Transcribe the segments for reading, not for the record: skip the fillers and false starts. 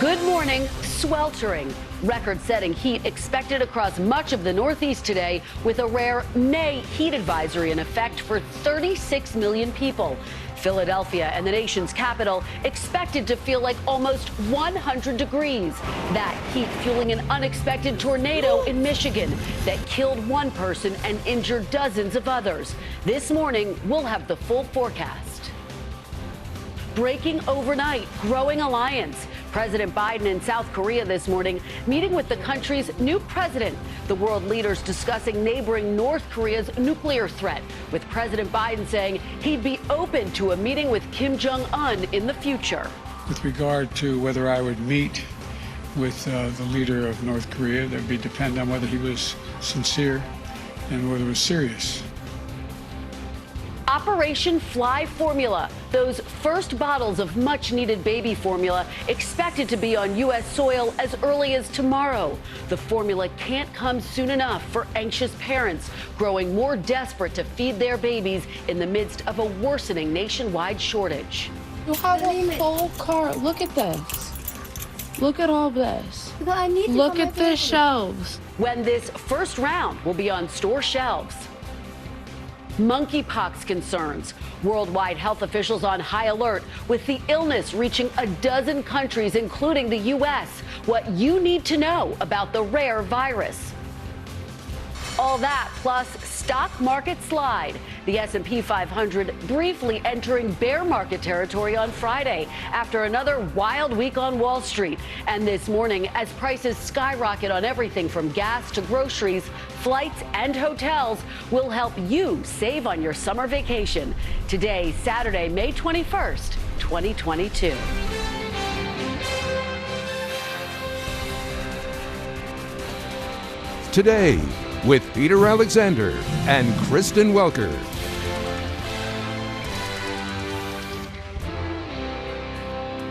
Good morning. Sweltering. Record-setting heat expected across much of the Northeast today, with a rare May heat advisory in effect for 36 million people. Philadelphia and the nation's capital expected to feel like almost 100 degrees. That heat fueling an unexpected tornado in Michigan that killed one person and injured dozens of others. This morning, we'll have the full forecast. Breaking overnight, growing alliance. President Biden in South Korea this morning, meeting with the country's new president. The world leaders discussing neighboring North Korea's nuclear threat, with President Biden saying he'd be open to a meeting with Kim Jong-un in the future. With regard to whether I would meet with the leader of North Korea, that would depend on whether he was sincere and whether it was serious. Operation Fly Formula. Those first bottles of much-needed baby formula expected to be on U.S. soil as early as tomorrow. The formula can't come soon enough for anxious parents, growing more desperate to feed their babies in the midst of a worsening nationwide shortage. You have a full cart. Look at this. Look at all this. Look at the shelves. When this first round will be on store shelves. Monkeypox concerns. Worldwide health officials on high alert, with the illness reaching a dozen countries, including the U.S. What you need to know about the rare virus. All that, plus stock market slide. The S&P 500 briefly entering bear market territory on Friday after another wild week on Wall Street. And this morning, as prices skyrocket on everything from gas to groceries, flights and hotels, will help you save on your summer vacation. Today, Saturday, May 21st, 2022. Today, with Peter Alexander and Kristen Welker.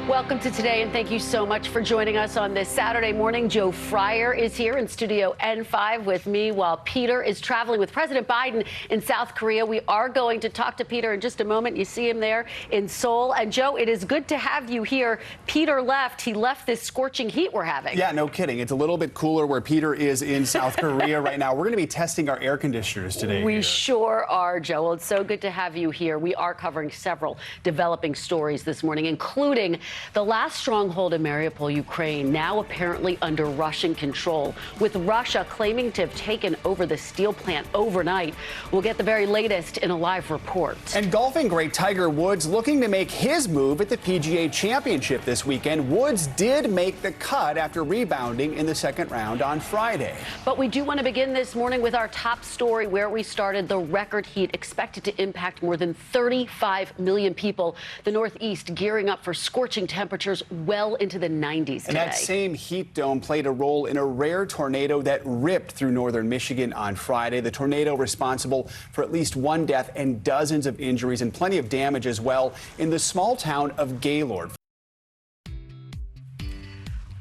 Welcome to Today, and thank you so much for joining us on this Saturday morning. Joe Fryer is here in Studio N5 with me while Peter is traveling with President Biden in South Korea. We are going to talk to Peter in just a moment. You see him there in Seoul. And Joe, it is good to have you here. Peter left. He left this scorching heat we're having. Yeah, no kidding. It's a little bit cooler where Peter is in South Korea right now. We're going to be testing our air conditioners today. We sure are, Joe. Well, it's so good to have you here. We are covering several developing stories this morning, including the last stronghold in Mariupol, Ukraine, now apparently under Russian control, with Russia claiming to have taken over the steel plant overnight. We'll get the very latest in a live report. And golfing great Tiger Woods looking to make his move at the PGA Championship this weekend. Woods did make the cut after rebounding in the second round on Friday. But we do want to begin this morning with our top story where we started. The record heat expected to impact more than 35 million people. The Northeast gearing up for scorching temperatures well into the 90s today. And that same heat dome played a role in a rare tornado that ripped through northern Michigan on Friday. The tornado responsible for at least one death and dozens of injuries and plenty of damage as well in the small town of Gaylord.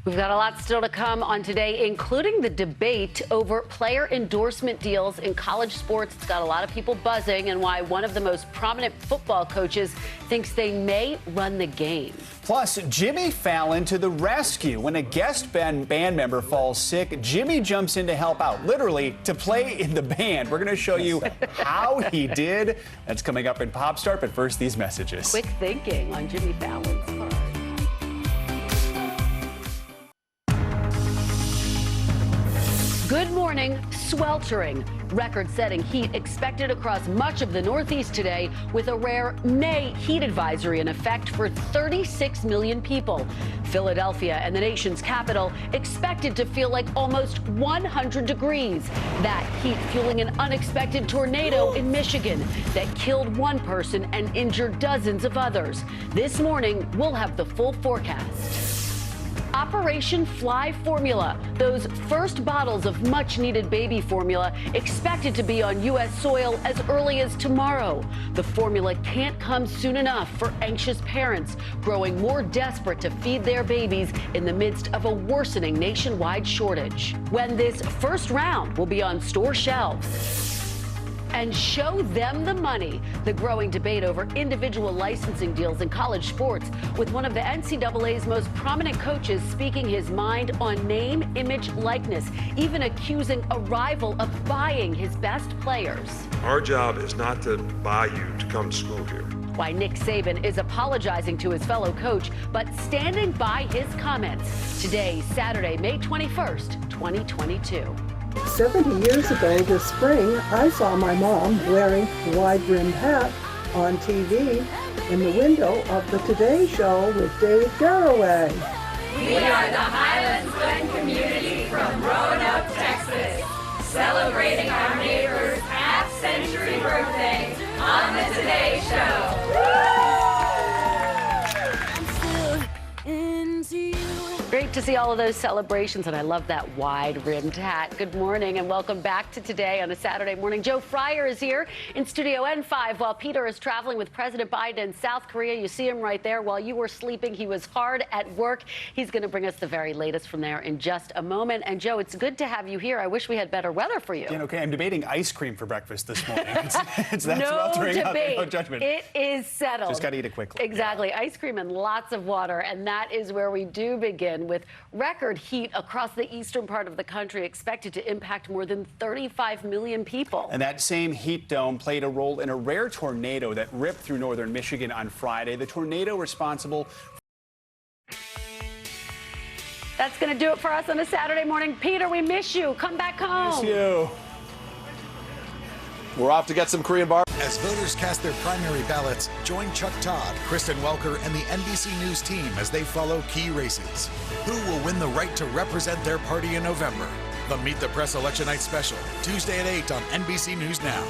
We've got a lot still to come on Today, including the debate over player endorsement deals in college sports. It's got a lot of people buzzing, and why one of the most prominent football coaches thinks they may run the game. Plus, Jimmy Fallon to the rescue. When a guest band member falls sick, Jimmy jumps in to help out, literally to play in the band. We're going to show you how he did. That's coming up in Pop Start, but first, these messages. Quick thinking on Jimmy Fallon's part. Good morning. Sweltering. Record-setting heat expected across much of the Northeast today, with a rare May heat advisory in effect for 36 million people. Philadelphia and the nation's capital expected to feel like almost 100 degrees. That heat fueling an unexpected tornado in Michigan that killed one person and injured dozens of others. This morning, we'll have the full forecast. Operation Fly Formula. Those first bottles of much-needed baby formula expected to be on U.S. soil as early as tomorrow. The formula can't come soon enough for anxious parents, growing more desperate to feed their babies in the midst of a worsening nationwide shortage. When this first round will be on store shelves. and show them the money. The growing debate over individual licensing deals in college sports, with one of the NCAA's most prominent coaches speaking his mind on name, image, likeness, even accusing a rival of buying his best players. Our job is not to buy you to come to school here. Why Nick Saban is apologizing to his fellow coach, but standing by his comments. Today, Saturday, May 21st, 2022. 70 years ago this spring, I saw my mom wearing a wide-brimmed hat on TV in the window of the Today Show with Dave Garroway. We are the Highlands Glen community from Roanoke, Texas, celebrating our neighbor's half-century birthday on the Today Show. Great to see all of those celebrations, and I love that wide-rimmed hat. Good morning, and welcome back to Today on a Saturday morning. Joe Fryer is here in Studio N5 while Peter is traveling with President Biden in South Korea. You see him right there. While you were sleeping, he was hard at work. He's going to bring us the very latest from there in just a moment. And Joe, it's good to have you here. I wish we had better weather for you. Okay, I'm debating ice cream for breakfast this morning. That's no sweltering debate. up, no judgment. It is settled. Just got to eat it quickly. Exactly. Yeah. Ice cream and lots of water, and that is where we do begin with record heat across the eastern part of the country expected to impact more than 35 million people. And that same heat dome played a role in a rare tornado that ripped through northern Michigan on Friday. The tornado responsible. That's going to do it for us on a Saturday morning. Peter, we miss you. Come back home. Miss you. We're off to get some Korean bar. As voters cast their primary ballots, join Chuck Todd, Kristen Welker, and the NBC News team as they follow key races. Who will win the right to represent their party in November? The Meet the Press Election Night Special, Tuesday at 8 on NBC News Now.